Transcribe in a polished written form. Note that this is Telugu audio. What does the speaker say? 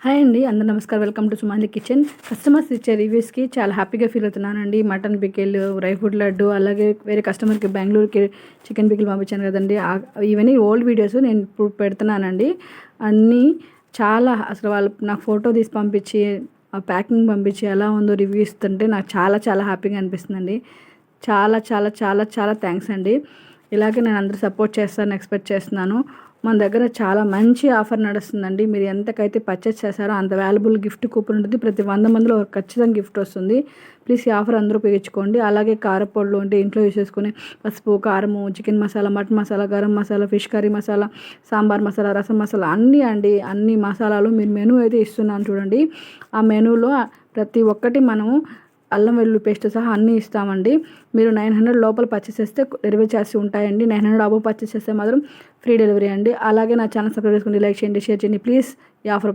హాయ్ అండి, అందరూ నమస్కారం. Welcome to Sumali kitchen. Customers ఇచ్చే రివ్యూస్కి చాలా హ్యాపీగా ఫీల్ అవుతున్నానండి. Mutton pickle, dry fruit laddu, అలాగే వేరే కస్టమర్కి బెంగళూరుకి చికెన్ పికిల్ పంపించాను కదండి. ఇవన్నీ ఓల్డ్ వీడియోస్ నేను ఇప్పుడు పెడుతున్నానండి. అన్నీ చాలా అసలు వాళ్ళు నాకు ఫోటో తీసి పంపించి ఆ ప్యాకింగ్ పంపించి ఎలా ఉందో రివ్యూ ఇస్తుంటే నాకు చాలా చాలా హ్యాపీగా అనిపిస్తుందండి. చాలా చాలా చాలా చాలా థ్యాంక్స్ అండి. ఇలాగే నేను అందరూ సపోర్ట్ చేస్తారని ఎక్స్పెక్ట్ చేస్తున్నాను. మన దగ్గర చాలా మంచి ఆఫర్ నడుస్తుందండి. మీరు ఎంతకైతే పర్చేస్ చేశారో అంత వాల్యుబుల్ గిఫ్ట్ కూపన్ ఉంటుంది. ప్రతి 100 మందిలో ఖచ్చితంగా గిఫ్ట్ వస్తుంది. ప్లీజ్ ఈ ఆఫర్ అందరూ ఉపయోగించుకోండి. అలాగే కారపొడులు అంటే ఇంట్లో యూస్ చేసుకుని పసుపు, కారము, chicken masala, mutton masala, garam masala, fish curry masala, sambar masala, రసం మసాలా అన్ని మసాలాలు మీరు మెనూ అయితే ఇస్తున్నాను చూడండి. ఆ మెనూలో ప్రతి ఒక్కటి మనము అల్లం వెల్లుల్లి పేస్ట్ సహా అన్నీ ఇస్తామండి. మీరు 900 లోపల పర్చేస్ చేస్తే డెలివరీ ఛార్జెస్ ఉంటాయండి. 900 అబోవ్ పర్చేస్ చేస్తే మాత్రం ఫ్రీ డెలివరీ అండి. అలాగే నా ఛానల్ సబ్స్క్రైబ్ చేసుకోండి, లైక్ చేయండి, షేర్ చేయండి. ప్లీజ్ ఈ ఆఫర్